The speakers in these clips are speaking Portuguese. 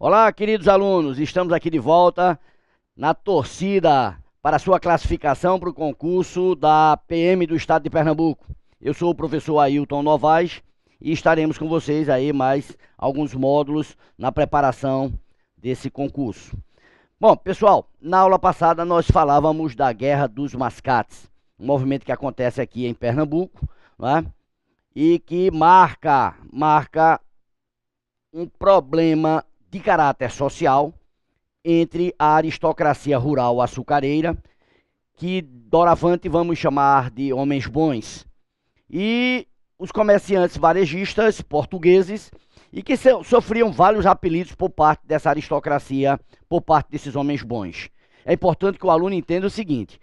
Olá, queridos alunos, estamos aqui de volta na torcida para a sua classificação para o concurso da PM do Estado de Pernambuco. Eu sou o professor Ailton Novaes e estaremos com vocês aí mais alguns módulos na preparação desse concurso. Bom, pessoal, na aula passada nós falávamos da Guerra dos Mascates, um movimento que acontece aqui em Pernambuco, né? E que marca um problema de caráter social entre a aristocracia rural açucareira, que doravante vamos chamar de homens bons, e os comerciantes varejistas portugueses, e que sofriam vários apelidos por parte dessa aristocracia, por parte desses homens bons. É importante que o aluno entenda o seguinte: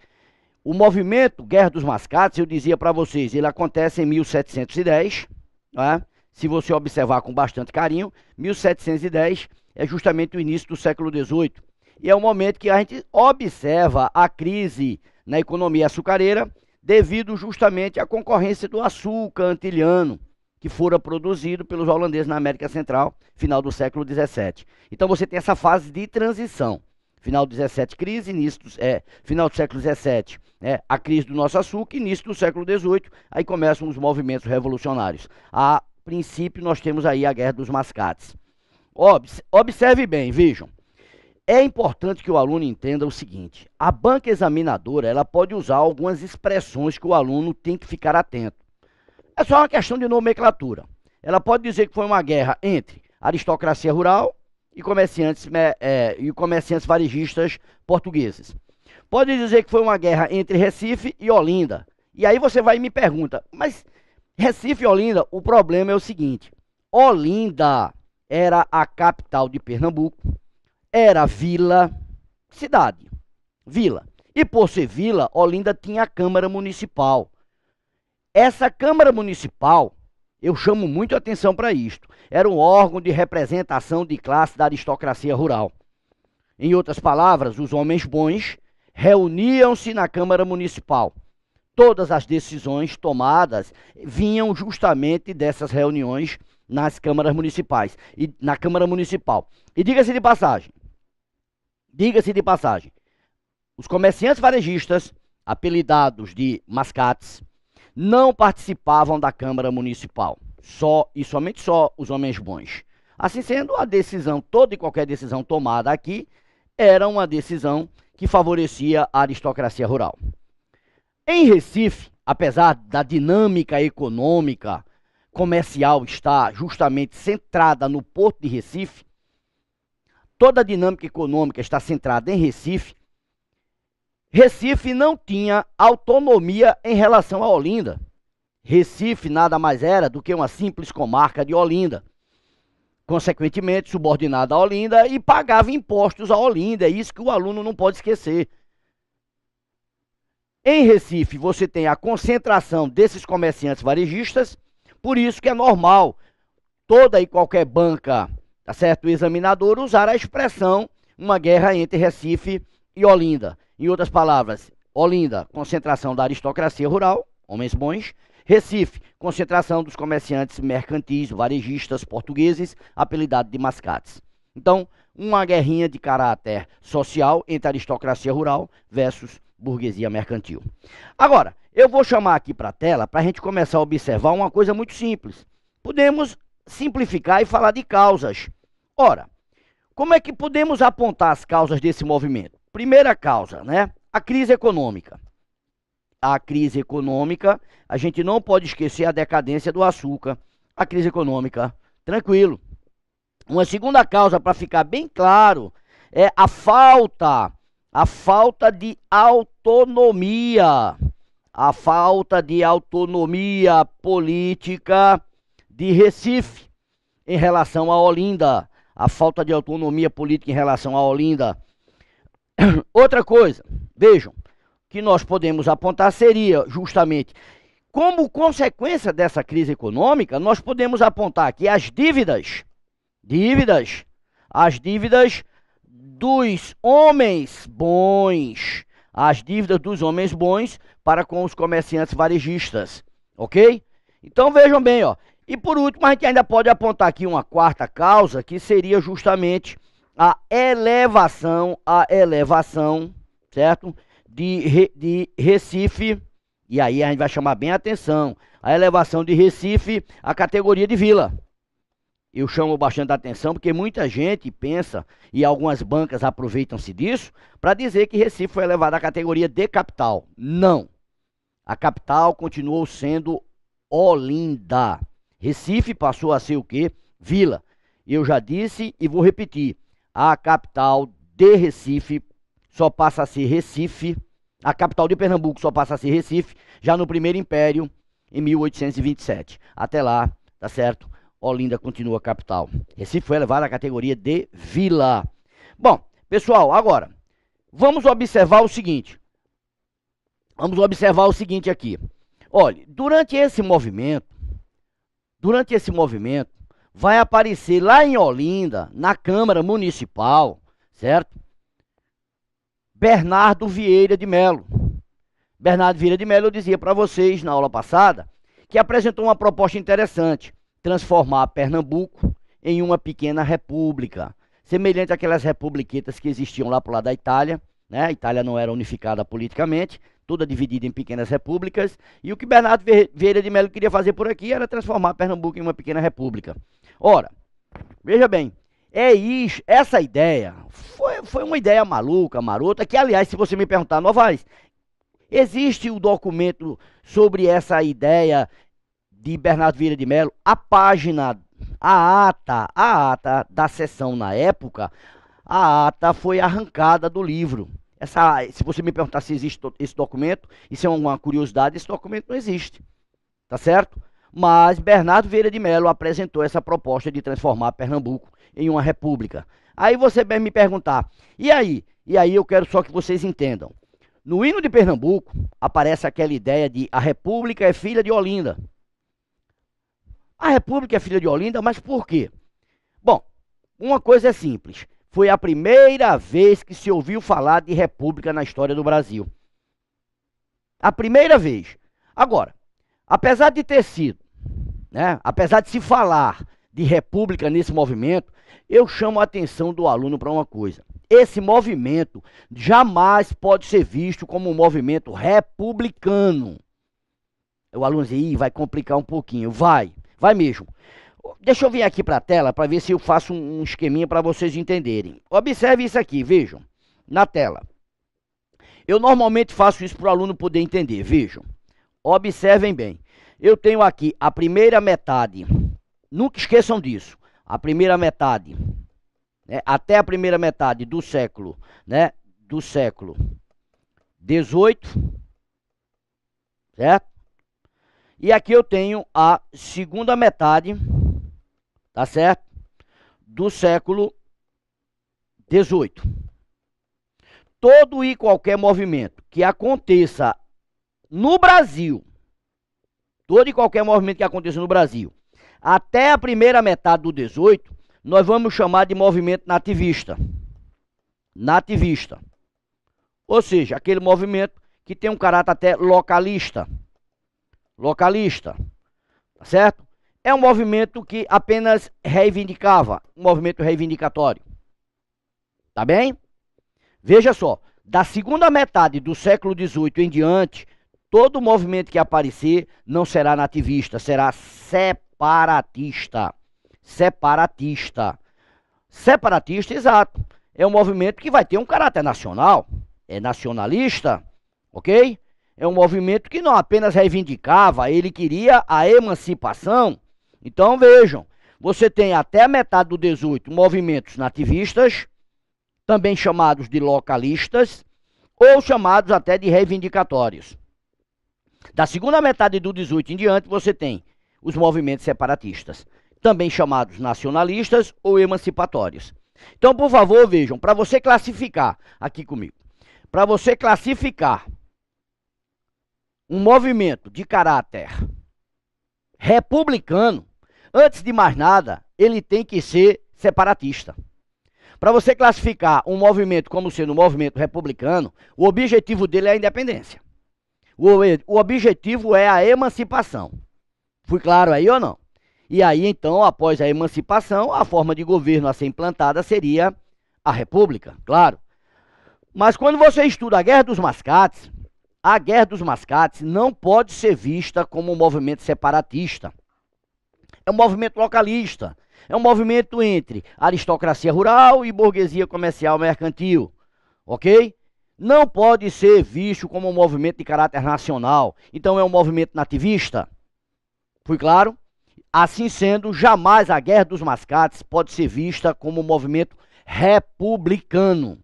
o movimento Guerra dos Mascates, eu dizia para vocês, ele acontece em 1710, né? Se você observar com bastante carinho, 1710 é justamente o início do século XVIII. E é o momento que a gente observa a crise na economia açucareira, devido justamente à concorrência do açúcar antilhano, que fora produzido pelos holandeses na América Central, final do século XVII. Então você tem essa fase de transição. Final do XVII, crise, final do século XVII, a crise do nosso açúcar, início do século XVIII, aí começam os movimentos revolucionários. A princípio, nós temos aí a Guerra dos Mascates. Observe bem, vejam. É importante que o aluno entenda o seguinte: a banca examinadora, ela pode usar algumas expressões que o aluno tem que ficar atento. É só uma questão de nomenclatura. Ela pode dizer que foi uma guerra entre aristocracia rural e comerciantes varejistas portugueses. Pode dizer que foi uma guerra entre Recife e Olinda. E aí você vai e me pergunta, mas Recife e Olinda, o problema é o seguinte: Olinda era a capital de Pernambuco, era vila, cidade, vila. E por ser vila, Olinda tinha a Câmara Municipal. Essa Câmara Municipal, eu chamo muito atenção para isto, era um órgão de representação de classe da aristocracia rural. Em outras palavras, os homens bons reuniam-se na Câmara Municipal. Todas as decisões tomadas vinham justamente dessas reuniões nas câmaras municipais e na Câmara Municipal. E diga-se de passagem, os comerciantes varejistas, apelidados de mascates, não participavam da Câmara Municipal. Só e somente só os homens bons. Assim sendo, a decisão, toda e qualquer decisão tomada aqui, era uma decisão que favorecia a aristocracia rural. Em Recife, apesar da dinâmica econômica, comercial estar justamente centrada no Porto de Recife, toda a dinâmica econômica está centrada em Recife, Recife não tinha autonomia em relação a Olinda. Recife nada mais era do que uma simples comarca de Olinda, consequentemente subordinada a Olinda, e pagava impostos a Olinda. É isso que o aluno não pode esquecer. Em Recife, você tem a concentração desses comerciantes varejistas, por isso que é normal toda e qualquer banca, tá certo, examinador, usar a expressão uma guerra entre Recife e Olinda. Em outras palavras, Olinda, concentração da aristocracia rural, homens bons; Recife, concentração dos comerciantes mercantis, varejistas portugueses, apelidados de mascates. Então, uma guerrinha de caráter social entre a aristocracia rural versus burguesia mercantil. Agora, eu vou chamar aqui para a tela para a gente começar a observar uma coisa muito simples. Podemos simplificar e falar de causas. Ora, como é que podemos apontar as causas desse movimento? Primeira causa, né? A crise econômica. A crise econômica, a gente não pode esquecer a decadência do açúcar. A crise econômica, tranquilo. Uma segunda causa, para ficar bem claro, é a falta de autonomia, a falta de autonomia política de Recife em relação a Olinda, a falta de autonomia política em relação a Olinda. Outra coisa, vejam, que nós podemos apontar seria justamente, como consequência dessa crise econômica, nós podemos apontar que as dívidas dos homens bons, para com os comerciantes varejistas, ok? Então vejam bem, ó. E por último, a gente ainda pode apontar aqui uma quarta causa, que seria justamente a elevação, certo? De Recife, e aí a gente vai chamar bem a atenção, a elevação de Recife à categoria de vila. Eu chamo bastante atenção porque muita gente pensa, e algumas bancas aproveitam-se disso, para dizer que Recife foi elevada à categoria de capital. Não. A capital continuou sendo Olinda. Recife passou a ser o quê? Vila. Eu já disse e vou repetir. A capital de Recife só passa a ser Recife. A capital de Pernambuco só passa a ser Recife já no Primeiro Império, em 1827. Até lá, tá certo? Olinda continua capital. Recife foi elevado à categoria de vila. Bom, pessoal, agora, vamos observar o seguinte. Vamos observar o seguinte aqui. Olha, durante esse movimento, vai aparecer lá em Olinda, na Câmara Municipal, certo? Bernardo Vieira de Melo. Bernardo Vieira de Melo, eu dizia para vocês na aula passada, que apresentou uma proposta interessante, transformar Pernambuco em uma pequena república, semelhante àquelas republiquetas que existiam lá pro lado da Itália, né? A Itália não era unificada politicamente, toda dividida em pequenas repúblicas, e o que Bernardo Vieira de Melo queria fazer por aqui era transformar Pernambuco em uma pequena república. Ora, veja bem, essa ideia foi uma ideia maluca, marota, que aliás, se você me perguntar, Novaes, existe o documento sobre essa ideia de Bernardo Vieira de Melo? A página, a ata da sessão na época, a ata foi arrancada do livro. Se você me perguntar se existe esse documento, isso é uma curiosidade, esse documento não existe, tá certo? Mas Bernardo Vieira de Melo apresentou essa proposta de transformar Pernambuco em uma república. Aí você vai me perguntar, e aí? E aí eu quero só que vocês entendam. No hino de Pernambuco aparece aquela ideia de a república é filha de Olinda. A república é filha de Olinda, mas por quê? Bom, uma coisa é simples. Foi a primeira vez que se ouviu falar de república na história do Brasil. A primeira vez. Agora, apesar de ter sido, né, apesar de se falar de república nesse movimento, eu chamo a atenção do aluno para uma coisa. Esse movimento jamais pode ser visto como um movimento republicano. O aluno diz, vai complicar um pouquinho. Vai mesmo. Deixa eu vir aqui para a tela para ver se eu faço um esqueminha para vocês entenderem. Observe isso aqui, vejam, na tela. Eu normalmente faço isso para o aluno poder entender, vejam. Observem bem. Eu tenho aqui a primeira metade, nunca esqueçam disso, a primeira metade, né, até a primeira metade do século, né, do século XVIII, certo? E aqui eu tenho a segunda metade, tá certo? Do século XVIII. Todo e qualquer movimento que aconteça no Brasil, todo e qualquer movimento que aconteça no Brasil, até a primeira metade do 18, nós vamos chamar de movimento nativista. Nativista. Ou seja, aquele movimento que tem um caráter até localista. Localista, tá certo? É um movimento que apenas reivindicava, um movimento reivindicatório. Tá bem? Veja só, da segunda metade do século XVIII em diante, todo movimento que aparecer não será nativista, será separatista. Separatista. Separatista, exato. É um movimento que vai ter um caráter nacional, é nacionalista, ok? É um movimento que não apenas reivindicava, ele queria a emancipação. Então vejam, você tem até a metade do 18 movimentos nativistas, também chamados de localistas, ou chamados até de reivindicatórios. Da segunda metade do 18 em diante, você tem os movimentos separatistas, também chamados nacionalistas ou emancipatórios. Então, por favor, vejam, para você classificar, aqui comigo, para você classificar um movimento de caráter republicano, antes de mais nada, ele tem que ser separatista. Para você classificar um movimento como sendo um movimento republicano, o objetivo dele é a independência. O objetivo é a emancipação. Fui claro aí ou não? E aí, então, após a emancipação, a forma de governo a ser implantada seria A República, claro. Mas quando você estuda a Guerra dos Mascates, a Guerra dos Mascates não pode ser vista como um movimento separatista. É um movimento localista. É um movimento entre aristocracia rural e burguesia comercial mercantil. Ok? Não pode ser visto como um movimento de caráter nacional. Então é um movimento nativista. Fui claro? Assim sendo, jamais a Guerra dos Mascates pode ser vista como um movimento republicano.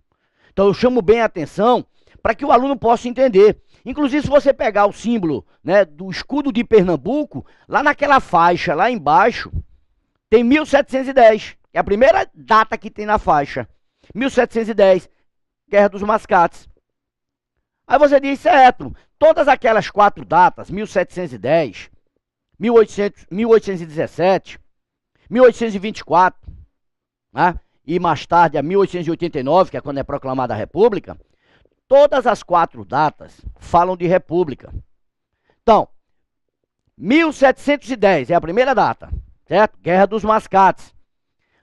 Então eu chamo bem a atenção para que o aluno possa entender. Inclusive, se você pegar o símbolo, né, do escudo de Pernambuco, lá naquela faixa, lá embaixo, tem 1710, que é a primeira data que tem na faixa. 1710, Guerra dos Mascates. Aí você diz, certo, todas aquelas 4 datas, 1710, 1817, 1824, né, e mais tarde a 1889, que é quando é proclamada a República, todas as 4 datas falam de República. Então, 1710 é a primeira data, certo? Guerra dos Mascates.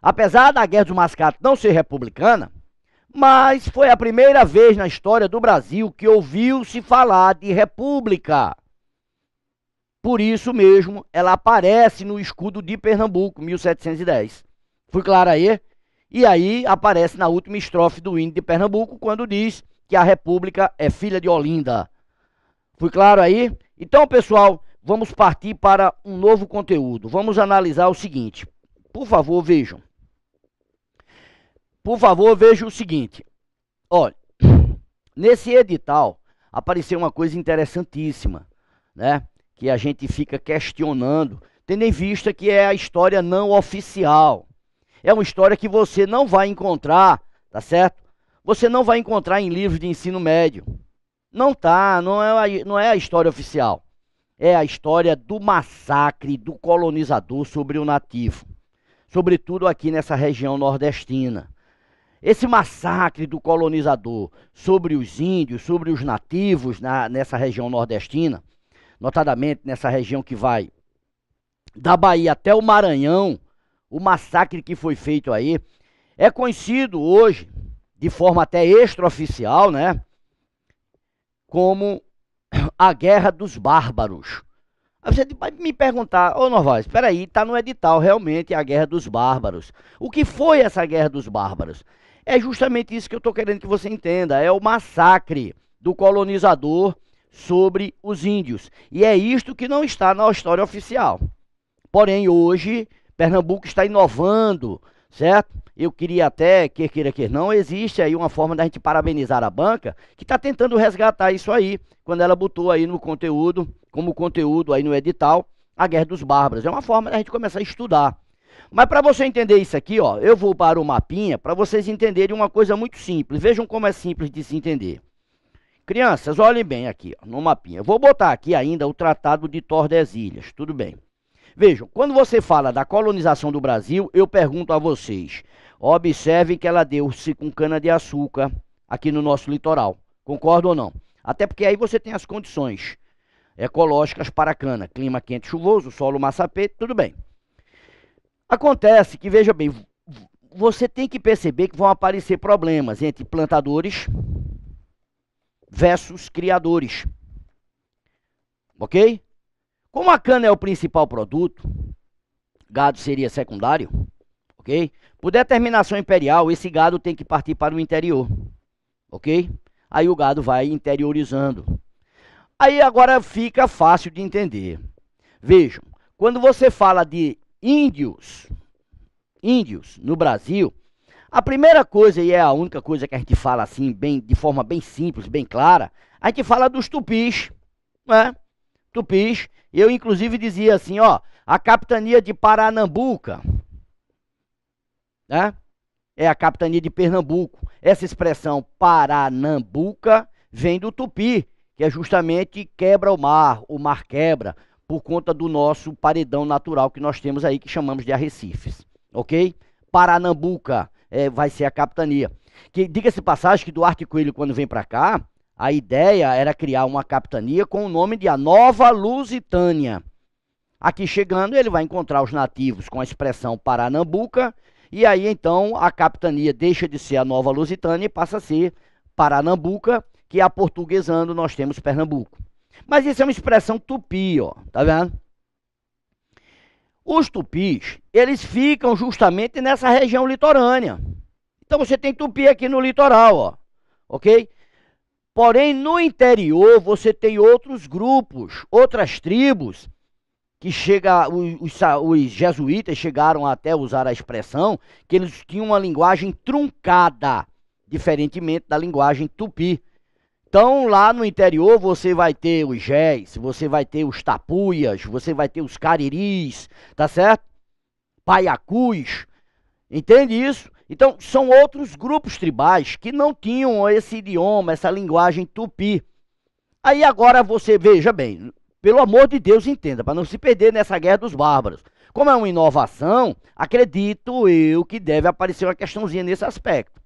Apesar da Guerra dos Mascates não ser republicana, mas foi a primeira vez na história do Brasil que ouviu-se falar de república. Por isso mesmo, ela aparece no escudo de Pernambuco, 1710. Fui claro aí? E aí aparece na última estrofe do hino de Pernambuco, quando diz que a república é filha de Olinda. Fui claro aí? Então, pessoal, vamos partir para um novo conteúdo. Vamos analisar o seguinte. Por favor, vejam. Por favor, vejam o seguinte. Olha, nesse edital apareceu uma coisa interessantíssima, né? Que a gente fica questionando, tendo em vista que é a história não oficial. É uma história que você não vai encontrar, tá certo? Você não vai encontrar em livros de ensino médio. Não tá, não é a história oficial. É a história do massacre do colonizador sobre o nativo. Sobretudo aqui nessa região nordestina. Esse massacre do colonizador sobre os índios, sobre os nativos nessa região nordestina, notadamente nessa região que vai da Bahia até o Maranhão, o massacre que foi feito aí, é conhecido hoje, de forma até extraoficial, né, como a Guerra dos Bárbaros. Aí você vai me perguntar, ô Novaes, espera aí, está no edital realmente a Guerra dos Bárbaros. O que foi essa Guerra dos Bárbaros? É justamente isso que eu estou querendo que você entenda, é o massacre do colonizador sobre os índios. E é isto que não está na história oficial. Porém, hoje, Pernambuco está inovando, certo? Eu queria até, quer queira, quer não, existe aí uma forma da gente parabenizar a banca que está tentando resgatar isso aí, quando ela botou aí no conteúdo, como conteúdo aí no edital, a Guerra dos Bárbaros. É uma forma da gente começar a estudar. Mas para você entender isso aqui, ó, eu vou para o mapinha para vocês entenderem uma coisa muito simples. Vejam como é simples de se entender. Crianças, olhem bem aqui, ó, no mapinha. Eu vou botar aqui ainda o Tratado de Tordesilhas, tudo bem. Vejam, quando você fala da colonização do Brasil, eu pergunto a vocês, observem que ela deu-se com cana-de-açúcar aqui no nosso litoral. Concorda ou não? Até porque aí você tem as condições ecológicas para a cana. Clima quente e chuvoso, solo massapete, tudo bem. Acontece que, veja bem, você tem que perceber que vão aparecer problemas entre plantadores versus criadores. Ok? Como a cana é o principal produto, gado seria secundário, ok? Por determinação imperial, esse gado tem que partir para o interior, ok? Aí o gado vai interiorizando. Aí agora fica fácil de entender. Vejam, quando você fala de índios no Brasil, a primeira coisa, e é a única coisa que a gente fala assim, bem, de forma bem simples, bem clara, a gente fala dos tupis, né? Tupis, eu inclusive dizia assim, ó, a capitania de Paranambuca, né? É a capitania de Pernambuco. Essa expressão Paranambuca vem do tupi, que é justamente quebra o mar quebra, por conta do nosso paredão natural que nós temos aí, que chamamos de arrecifes, ok? Paranambuca vai ser a capitania. Que, diga-se passagem que Duarte Coelho, quando vem para cá, a ideia era criar uma capitania com o nome de a Nova Lusitânia. Aqui chegando, ele vai encontrar os nativos com a expressão Paranambuca E aí então a capitania deixa de ser a Nova Lusitânia e passa a ser Paranambuca, que aportuguesando nós temos Pernambuco. Mas isso é uma expressão tupi, ó, tá vendo? Os tupis, eles ficam justamente nessa região litorânea. Então você tem tupi aqui no litoral, ó, ok? Porém, no interior você tem outros grupos, outras tribos, que os jesuítas chegaram até a usar a expressão que eles tinham uma linguagem truncada, diferentemente da linguagem tupi. Então, lá no interior, você vai ter os Jés, você vai ter os Tapuias, você vai ter os Cariris, tá certo? Paiacus, entende isso? Então, são outros grupos tribais que não tinham esse idioma, essa linguagem tupi. Aí agora você, veja bem, pelo amor de Deus, entenda, para não se perder nessa guerra dos bárbaros. Como é uma inovação, acredito eu que deve aparecer uma questãozinha nesse aspecto,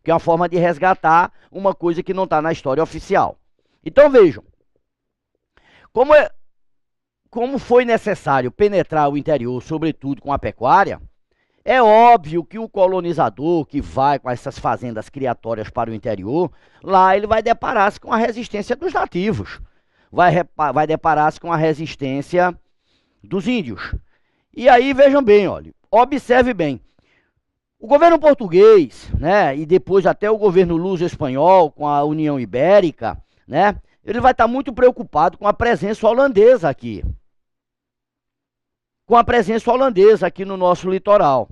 que é uma forma de resgatar uma coisa que não está na história oficial. Então vejam, como foi necessário penetrar o interior, sobretudo com a pecuária, é óbvio que o colonizador que vai com essas fazendas criatórias para o interior, lá ele vai deparar-se com a resistência dos nativos, vai deparar-se com a resistência dos índios. E aí vejam bem, olha, observe bem, o governo português, né, e depois até o governo luso-espanhol com a União Ibérica, né, ele vai estar muito preocupado com a presença holandesa aqui. Com a presença holandesa aqui no nosso litoral.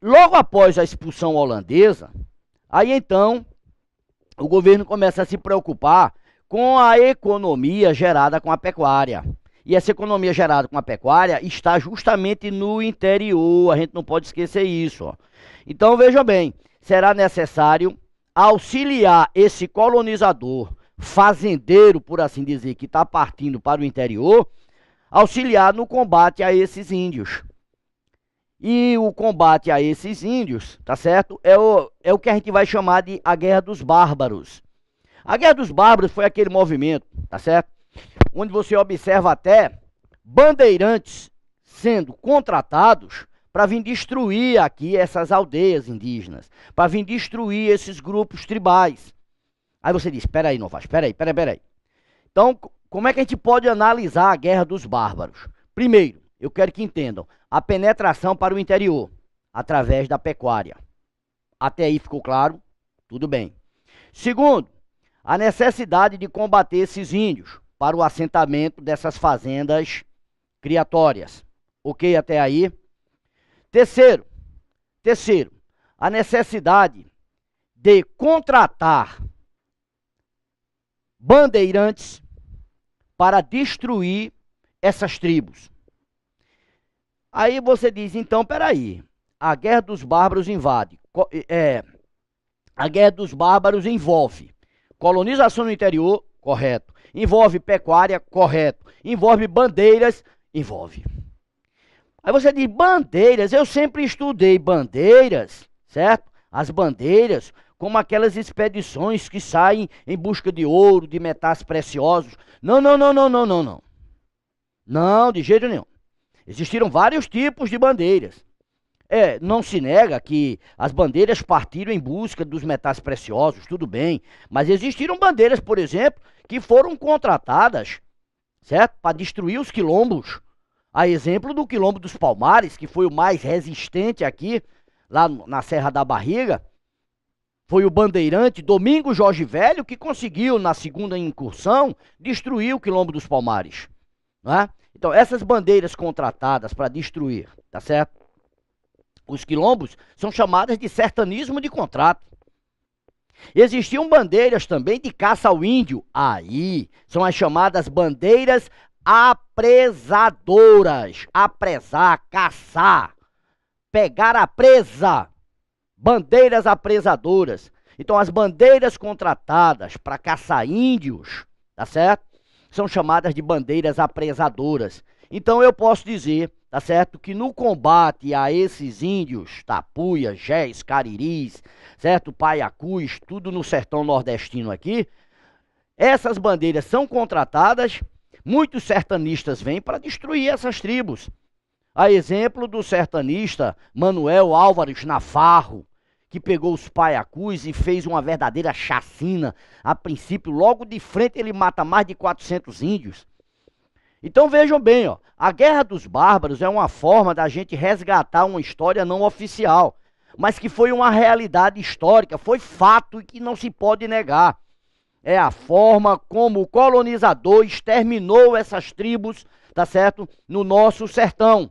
Logo após a expulsão holandesa, aí então o governo começa a se preocupar com a economia gerada com a pecuária. E essa economia gerada com a pecuária está justamente no interior, a gente não pode esquecer isso, ó. Então vejam bem, será necessário auxiliar esse colonizador, fazendeiro, por assim dizer, que está partindo para o interior, auxiliar no combate a esses índios. E o combate a esses índios, tá certo? É o que a gente vai chamar de a Guerra dos Bárbaros. A Guerra dos Bárbaros foi aquele movimento, tá certo? Onde você observa até bandeirantes sendo contratados para vir destruir aqui essas aldeias indígenas, para vir destruir esses grupos tribais. Aí você diz, espera aí, Novaes, espera aí. Então, como é que a gente pode analisar a Guerra dos Bárbaros? Primeiro, eu quero que entendam a penetração para o interior, através da pecuária. Até aí ficou claro? Tudo bem. Segundo, a necessidade de combater esses índios para o assentamento dessas fazendas criatórias. Ok até aí? Terceiro, a necessidade de contratar bandeirantes para destruir essas tribos. Aí você diz, então, peraí, a Guerra dos Bárbaros a Guerra dos Bárbaros envolve colonização no interior, correto. Envolve pecuária, correto. Envolve bandeiras, envolve. Aí você diz, bandeiras, eu sempre estudei bandeiras, certo? As bandeiras, como aquelas expedições que saem em busca de ouro, de metais preciosos. Não. Não, de jeito nenhum. Existiram vários tipos de bandeiras. Não se nega que as bandeiras partiram em busca dos metais preciosos, tudo bem. Mas existiram bandeiras, por exemplo, que foram contratadas, certo? Para destruir os quilombos. A exemplo do Quilombo dos Palmares, que foi o mais resistente aqui, lá na Serra da Barriga. Foi o bandeirante Domingos Jorge Velho que conseguiu, na segunda incursão, destruir o Quilombo dos Palmares. Não é? Então, essas bandeiras contratadas para destruir, tá certo? Os quilombos são chamadas de sertanismo de contrato. Existiam bandeiras também de caça ao índio. Aí, são as chamadas bandeiras apresadoras. Apresar, caçar, pegar a presa. Bandeiras apresadoras. Então, as bandeiras contratadas para caçar índios, tá certo? São chamadas de bandeiras apresadoras. Então, eu posso dizer, tá certo, que no combate a esses índios, tapuias, Jés, cariris, certo, paiacus, tudo no sertão nordestino aqui, essas bandeiras são contratadas, muitos sertanistas vêm para destruir essas tribos. A exemplo do sertanista Manuel Álvares Navarro, que pegou os paiacus e fez uma verdadeira chacina. A princípio, logo de frente, ele mata mais de 400 índios. Então vejam bem, ó, a Guerra dos Bárbaros é uma forma da gente resgatar uma história não oficial, mas que foi uma realidade histórica, foi fato e que não se pode negar. É a forma como o colonizador exterminou essas tribos, tá certo? No nosso sertão.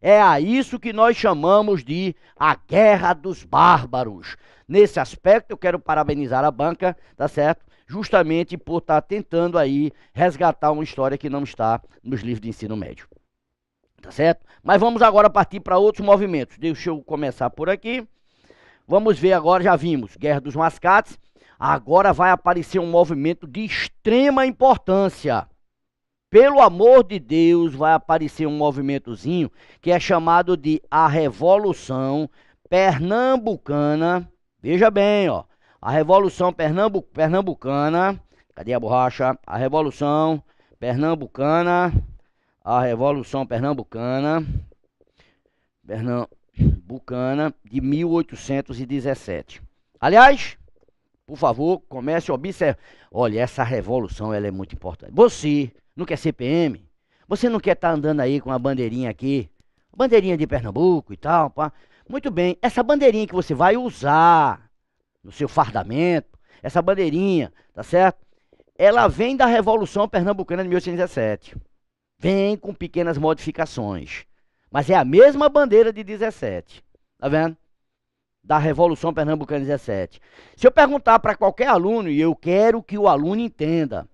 É a isso que nós chamamos de a Guerra dos Bárbaros. Nesse aspecto, eu quero parabenizar a banca, tá certo? Justamente por estar tentando aí resgatar uma história que não está nos livros de ensino médio. Tá certo? Mas vamos agora partir para outros movimentos. Deixa eu começar por aqui. Vamos ver agora, já vimos, Guerra dos Mascates. Agora vai aparecer um movimento de extrema importância. Pelo amor de Deus, vai aparecer um movimentozinho que é chamado de a Revolução Pernambucana. Veja bem, ó. A Revolução Pernambucana. Cadê a borracha? A Revolução Pernambucana. A Revolução Pernambucana. Pernambucana de 1817. Aliás, por favor, comece a observar. Olha, essa revolução ela é muito importante. Você não quer ser PM? Você não quer estar andando aí com a bandeirinha aqui? Bandeirinha de Pernambuco e tal, pá. Muito bem, essa bandeirinha que você vai usar no seu fardamento, essa bandeirinha, tá certo? Ela vem da Revolução Pernambucana de 1817. Vem com pequenas modificações. Mas é a mesma bandeira de 17. Tá vendo? Da Revolução Pernambucana de 17. Se eu perguntar para qualquer aluno, e eu quero que o aluno entenda,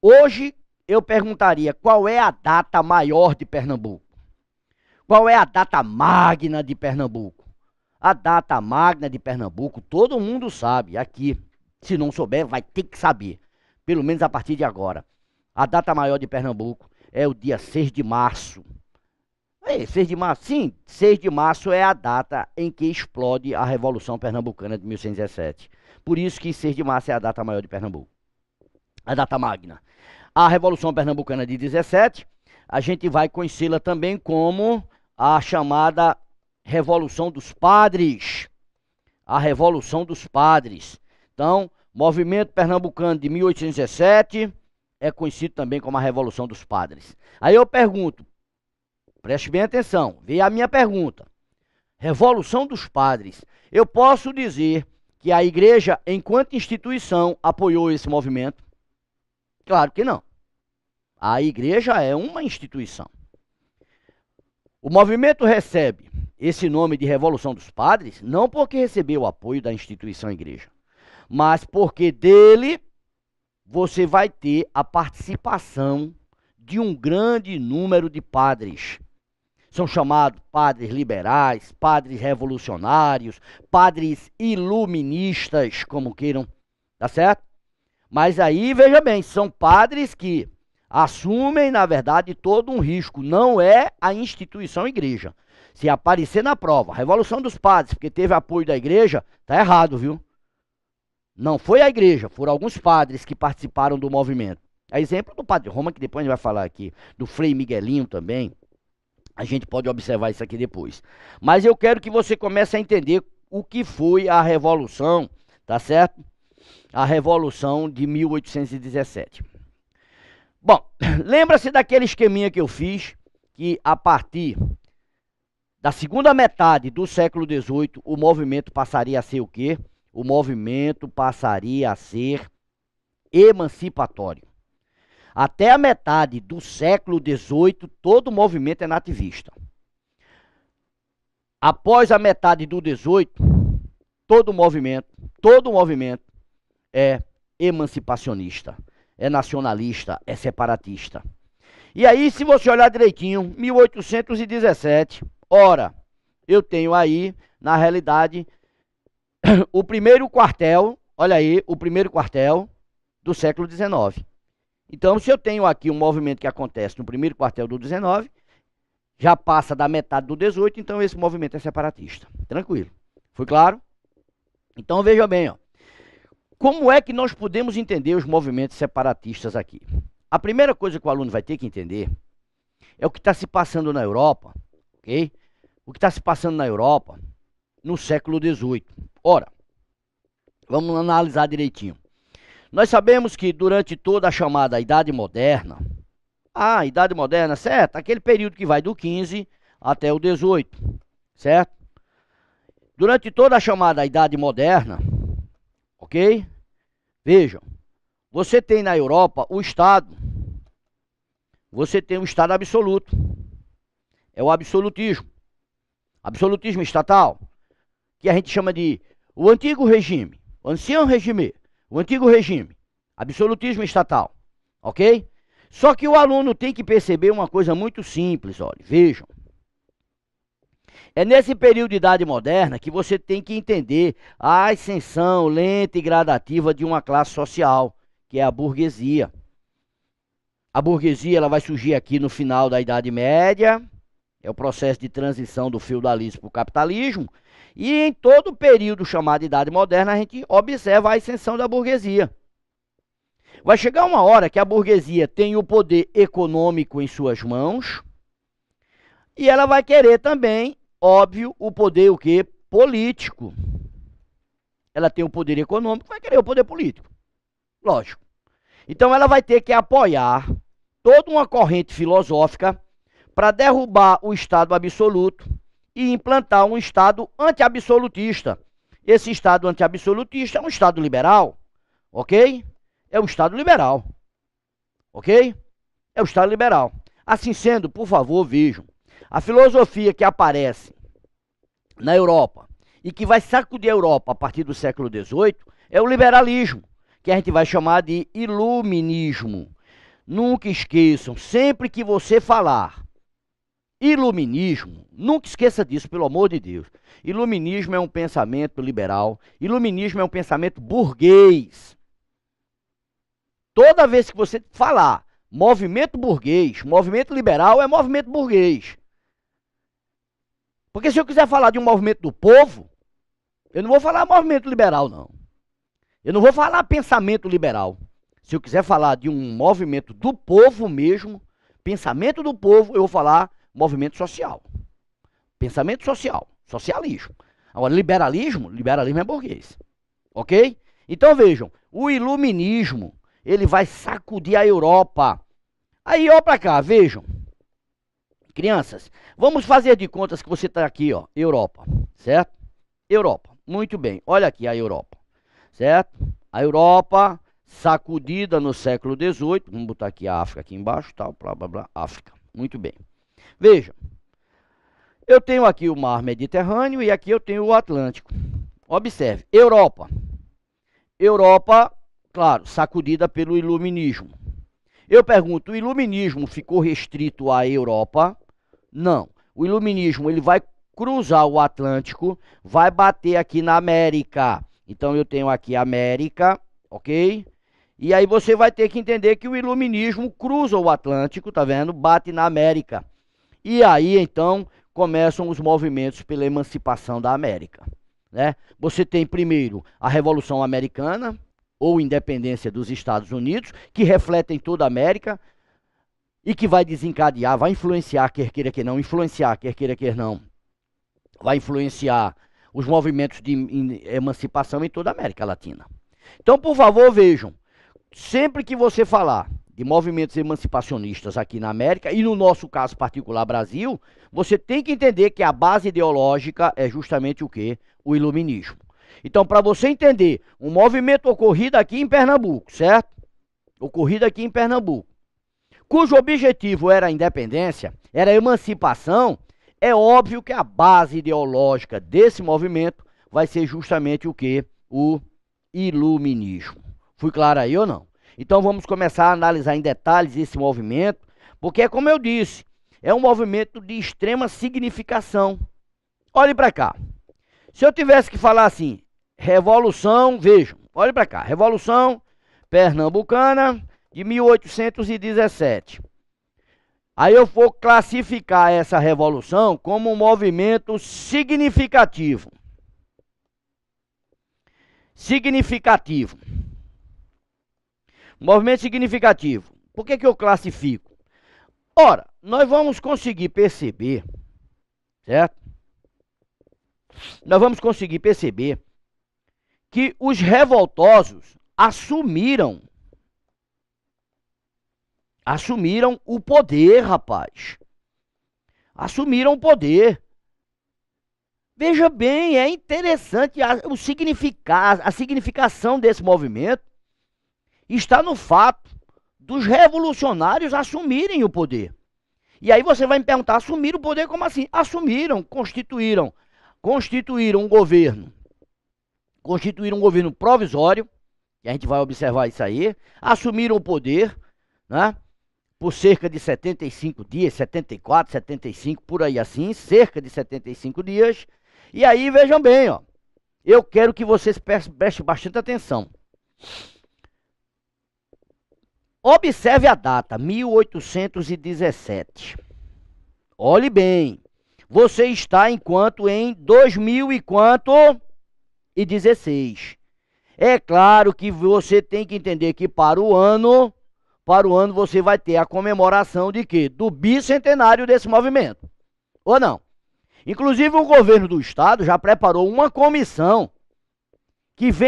hoje eu perguntaria qual é a data maior de Pernambuco? Qual é a data magna de Pernambuco? A data magna de Pernambuco, todo mundo sabe aqui. Se não souber, vai ter que saber. Pelo menos a partir de agora. A data maior de Pernambuco é o dia 6 de março. 6 de março? Sim, 6 de março é a data em que explode a Revolução Pernambucana de 1817. Por isso que 6 de março é a data maior de Pernambuco. A data magna. A Revolução Pernambucana de 17, a gente vai conhecê-la também como a chamada Revolução dos Padres. A Revolução dos Padres. Então, movimento pernambucano de 1817 é conhecido também como a Revolução dos Padres. Aí eu pergunto, preste bem atenção, veja a minha pergunta. Revolução dos Padres. Eu posso dizer que a igreja, enquanto instituição, apoiou esse movimento? Claro que não. A igreja é uma instituição. O movimento recebe esse nome de Revolução dos Padres não porque recebeu o apoio da instituição igreja, mas porque dele você vai ter a participação de um grande número de padres. São chamados padres liberais, padres revolucionários, padres iluministas, como queiram, tá certo? Mas aí, veja bem, são padres que assumem, na verdade, todo um risco. Não é a instituição igreja. Se aparecer na prova, Revolução dos Padres, porque teve apoio da igreja, tá errado, viu? Não foi a igreja, foram alguns padres que participaram do movimento. A exemplo do Padre Roma, que depois a gente vai falar aqui, do Frei Miguelinho também. A gente pode observar isso aqui depois. Mas eu quero que você comece a entender o que foi a Revolução, tá certo? A Revolução de 1817. Bom, lembra-se daquele esqueminha que eu fiz, que a partir da segunda metade do século XVIII, o movimento passaria a ser o quê? O movimento passaria a ser emancipatório. Até a metade do século XVIII, todo o movimento é nativista. Após a metade do XVIII, todo o movimento é emancipacionista, é nacionalista, é separatista. E aí, se você olhar direitinho, 1817, ora, eu tenho aí, na realidade, o primeiro quartel, olha aí, o primeiro quartel do século XIX. Então, se eu tenho aqui um movimento que acontece no primeiro quartel do XIX, já passa da metade do XVIII, então esse movimento é separatista. Tranquilo. Foi claro? Então, veja bem, ó. Como é que nós podemos entender os movimentos separatistas aqui? A primeira coisa que o aluno vai ter que entender é o que está se passando na Europa, ok? O que está se passando na Europa no século XVIII. Ora, vamos analisar direitinho. Nós sabemos que durante toda a chamada Idade Moderna, Idade Moderna, certo? Aquele período que vai do 15 até o 18, certo? Durante toda a chamada Idade Moderna, ok? Vejam, você tem na Europa o Estado, você tem o Estado absoluto, é o absolutismo estatal, que a gente chama de o antigo regime, o ancien regime, o antigo regime, absolutismo estatal, ok? Só que o aluno tem que perceber uma coisa muito simples, olha, vejam. É nesse período de idade moderna que você tem que entender a ascensão lenta e gradativa de uma classe social, que é a burguesia. A burguesia ela vai surgir aqui no final da Idade Média, é o processo de transição do feudalismo para o capitalismo, e em todo o período chamado Idade Moderna a gente observa a ascensão da burguesia. Vai chegar uma hora que a burguesia tem o poder econômico em suas mãos, e ela vai querer também, óbvio, o poder o quê? Político. Ela tem o poder econômico, vai querer o poder político. Lógico. Então ela vai ter que apoiar toda uma corrente filosófica para derrubar o Estado absoluto e implantar um Estado anti-absolutista. Esse Estado anti-absolutista é um Estado liberal, ok? É um Estado liberal, ok? É o Estado liberal. Assim sendo, por favor, vejam, a filosofia que aparece na Europa e que vai sacudir a Europa a partir do século XVIII é o liberalismo, que a gente vai chamar de iluminismo. Nunca esqueçam, sempre que você falar iluminismo, nunca esqueça disso, pelo amor de Deus. Iluminismo é um pensamento liberal, iluminismo é um pensamento burguês. Toda vez que você falar movimento burguês, movimento liberal é movimento burguês. Porque se eu quiser falar de um movimento do povo, eu não vou falar movimento liberal, não. Eu não vou falar pensamento liberal. Se eu quiser falar de um movimento do povo mesmo, pensamento do povo, eu vou falar movimento social. Pensamento social, socialismo. Agora, liberalismo é burguês. Ok? Então vejam, o iluminismo, ele vai sacudir a Europa. Aí, ó pra cá, vejam. Crianças, vamos fazer de contas que você está aqui, ó, Europa, certo? Europa, muito bem, olha aqui a Europa, certo? A Europa sacudida no século XVIII, vamos botar aqui a África aqui embaixo, tal, blá, blá, blá, África, muito bem. Vejam, eu tenho aqui o mar Mediterrâneo e aqui eu tenho o Atlântico. Observe, Europa, claro, sacudida pelo iluminismo. Eu pergunto, o iluminismo ficou restrito à Europa? Não. O iluminismo ele vai cruzar o Atlântico, vai bater aqui na América. Então eu tenho aqui a América, ok? E aí você vai ter que entender que o iluminismo cruza o Atlântico, tá vendo? Bate na América. E aí então começam os movimentos pela emancipação da América, né? Você tem primeiro a Revolução Americana, ou independência dos Estados Unidos, que refletem toda a América e que vai desencadear, vai influenciar, quer queira que não, vai influenciar os movimentos de emancipação em toda a América Latina. Então, por favor, vejam, sempre que você falar de movimentos emancipacionistas aqui na América, e no nosso caso particular Brasil, você tem que entender que a base ideológica é justamente o quê? O iluminismo. Então, para você entender, um movimento ocorrido aqui em Pernambuco, certo? Ocorrido aqui em Pernambuco, cujo objetivo era a independência, era a emancipação, é óbvio que a base ideológica desse movimento vai ser justamente o quê? O iluminismo. Fui claro aí ou não? Então vamos começar a analisar em detalhes esse movimento, porque é como eu disse, é um movimento de extrema significação. Olhe para cá. Se eu tivesse que falar assim, Revolução, vejam, olhe para cá, Revolução Pernambucana de 1817. Aí eu vou classificar essa revolução como um movimento significativo. Significativo. Movimento significativo. Por que eu classifico? Ora, nós vamos conseguir perceber, certo? Nós vamos conseguir perceber que os revoltosos assumiram o poder, rapaz. Assumiram o poder. Veja bem, é interessante o significado, a significação desse movimento está no fato dos revolucionários assumirem o poder. E aí você vai me perguntar, assumiram o poder como assim? Assumiram, constituíram um governo. Constituíram um governo provisório, e a gente vai observar isso aí. Assumiram o poder, né? Por cerca de 75 dias, 74, 75, por aí assim, cerca de 75 dias. E aí, vejam bem, ó, eu quero que vocês prestem bastante atenção. Observe a data, 1817. Olhe bem, você está em 2000 e quanto? E 16. É claro que você tem que entender que para o ano você vai ter a comemoração de quê? Do bicentenário desse movimento. Ou não? Inclusive o governo do estado já preparou uma comissão que já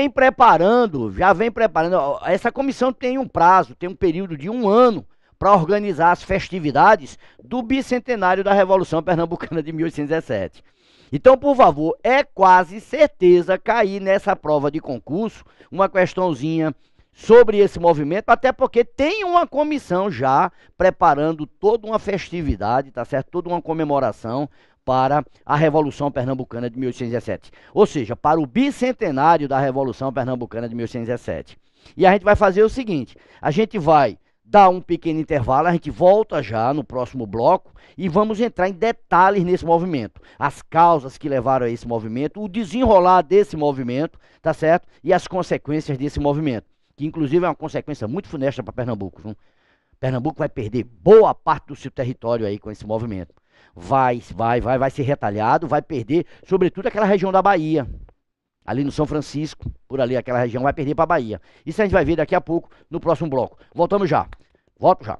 vem preparando. Essa comissão tem um prazo, tem um período de 1 ano para organizar as festividades do bicentenário da Revolução Pernambucana de 1817. Então, por favor, é quase certeza cair nessa prova de concurso uma questãozinha sobre esse movimento, até porque tem uma comissão já preparando toda uma festividade, tá certo? Toda uma comemoração para a Revolução Pernambucana de 1817. Ou seja, para o bicentenário da Revolução Pernambucana de 1817. E a gente vai fazer o seguinte, a gente vai dar um pequeno intervalo, a gente volta já no próximo bloco e vamos entrar em detalhes nesse movimento. As causas que levaram a esse movimento, o desenrolar desse movimento, tá certo? E as consequências desse movimento, que inclusive é uma consequência muito funesta para Pernambuco, viu? Pernambuco vai perder boa parte do seu território aí com esse movimento. Vai ser retalhado, vai perder, sobretudo aquela região da Bahia. Ali no São Francisco, por ali, aquela região vai perder para a Bahia. Isso a gente vai ver daqui a pouco no próximo bloco. Voltamos já. Volto já.